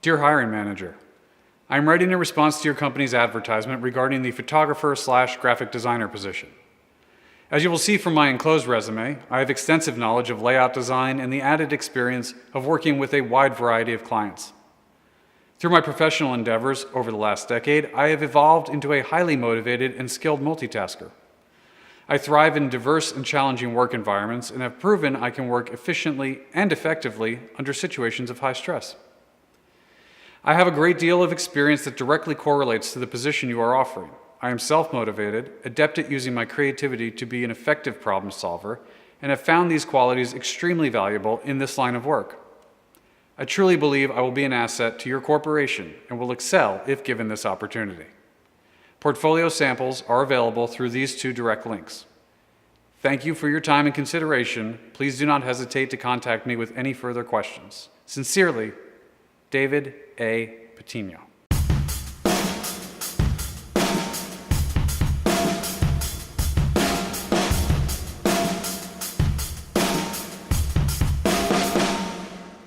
Dear hiring manager, I am writing in response to your company's advertisement regarding the photographer/graphic designer position. As you will see from my enclosed resume, I have extensive knowledge of layout design and the added experience of working with a wide variety of clients. Through my professional endeavors over the last decade, I have evolved into a highly motivated and skilled multitasker. I thrive in diverse and challenging work environments and have proven I can work efficiently and effectively under situations of high stress. I have a great deal of experience that directly correlates to the position you are offering. I am self-motivated, adept at using my creativity to be an effective problem solver, and have found these qualities extremely valuable in this line of work. I truly believe I will be an asset to your corporation and will excel if given this opportunity. Portfolio samples are available through these two direct links. Thank you for your time and consideration. Please do not hesitate to contact me with any further questions. Sincerely, David A. Patino.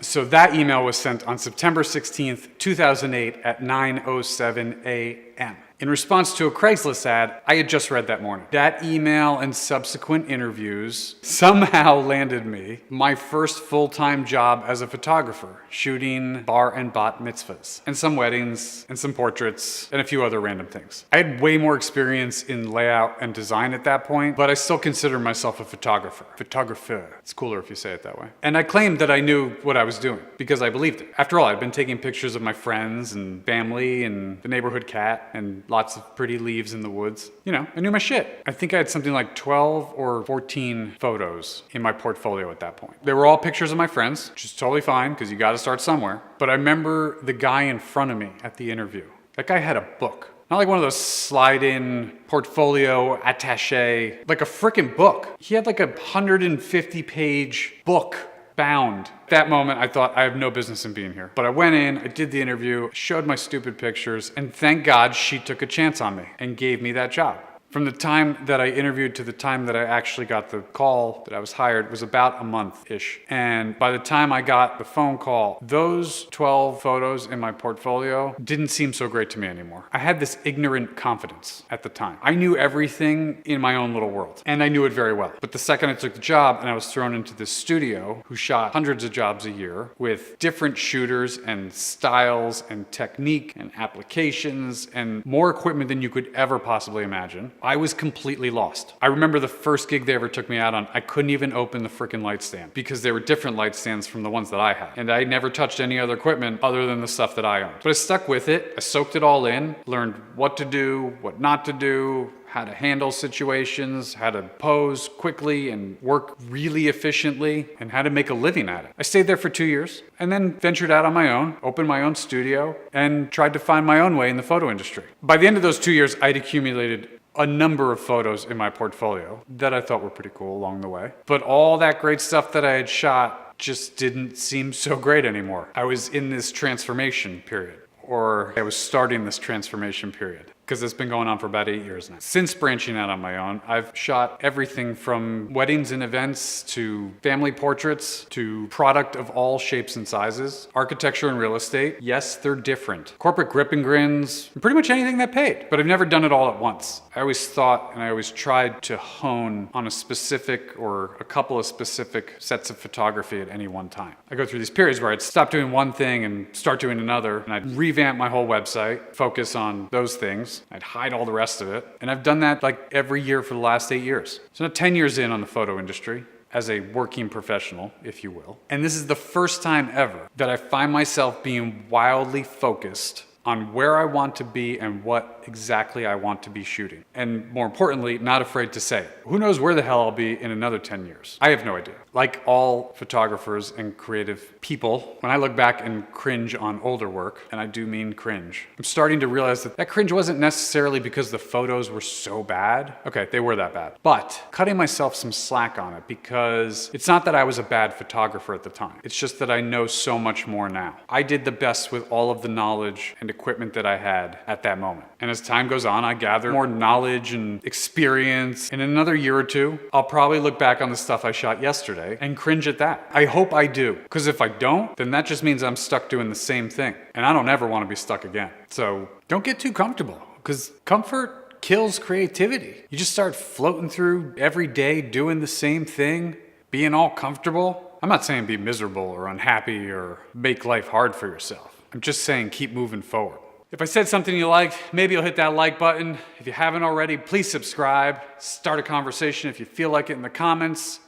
So that email was sent on September 16th, 2008 at 9:07 a.m. In response to a Craigslist ad I had just read that morning. That email and subsequent interviews somehow landed me my first full-time job as a photographer, shooting bar and bat mitzvahs, and some weddings, and some portraits, and a few other random things. I had way more experience in layout and design at that point, but I still consider myself a photographer. Photographer. It's cooler if you say it that way. And I claimed that I knew what I was doing, because I believed it. After all, I'd been taking pictures of my friends and family and the neighborhood cat and lots of pretty leaves in the woods. You know, I knew my shit. I think I had something like 12 or 14 photos in my portfolio at that point. They were all pictures of my friends, which is totally fine because you got to start somewhere. But I remember the guy in front of me at the interview. That guy had a book. Not like one of those slide-in portfolio attaché, like a frickin' book. He had like a 150-page book bound. At that moment, I thought, I have no business in being here. But I went in, I did the interview, showed my stupid pictures, and thank God she took a chance on me and gave me that job. From the time that I interviewed to the time that I actually got the call that I was hired was about a month-ish. And by the time I got the phone call, those 12 photos in my portfolio didn't seem so great to me anymore. I had this ignorant confidence at the time. I knew everything in my own little world, and I knew it very well. But the second I took the job and I was thrown into this studio who shot hundreds of jobs a year with different shooters and styles and technique and applications and more equipment than you could ever possibly imagine, I was completely lost. I remember the first gig they ever took me out on, I couldn't even open the frickin' light stand because they were different light stands from the ones that I had. And I never touched any other equipment other than the stuff that I owned. But I stuck with it, I soaked it all in, learned what to do, what not to do, how to handle situations, how to pose quickly and work really efficiently, and how to make a living at it. I stayed there for 2 years and then ventured out on my own, opened my own studio, and tried to find my own way in the photo industry. By the end of those 2 years, I'd accumulated a number of photos in my portfolio that I thought were pretty cool along the way. But all that great stuff that I had shot just didn't seem so great anymore. I was in this transformation period, or I was starting this transformation period, because it's been going on for about 8 years now. Since branching out on my own, I've shot everything from weddings and events to family portraits to product of all shapes and sizes. Architecture and real estate, yes, they're different. Corporate grip and grins, and pretty much anything that paid. But I've never done it all at once. I always thought and I always tried to hone on a specific or a couple of specific sets of photography at any one time. I go through these periods where I'd stop doing one thing and start doing another, and I'd revamp my whole website, focus on those things. I'd hide all the rest of it. And I've done that like every year for the last 8 years. So now 10 years in on the photo industry as a working professional, if you will. And this is the first time ever that I find myself being wildly focused on where I want to be and what exactly I want to be shooting. And more importantly, not afraid to say it. Who knows where the hell I'll be in another 10 years? I have no idea. Like all photographers and creative people, when I look back and cringe on older work, and I do mean cringe, I'm starting to realize that that cringe wasn't necessarily because the photos were so bad. Okay, they were that bad. But cutting myself some slack on it, because it's not that I was a bad photographer at the time. It's just that I know so much more now. I did the best with all of the knowledge and equipment that I had at that moment. And as time goes on, I gather more knowledge and experience. In another year or two, I'll probably look back on the stuff I shot yesterday and cringe at that. I hope I do, because if I don't, then that just means I'm stuck doing the same thing. And I don't ever want to be stuck again. So don't get too comfortable, because comfort kills creativity. You just start floating through every day doing the same thing, being all comfortable. I'm not saying be miserable or unhappy or make life hard for yourself. I'm just saying keep moving forward. If I said something you liked, maybe you'll hit that like button. If you haven't already, please subscribe. Start a conversation if you feel like it in the comments.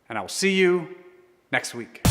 And I will see you next week.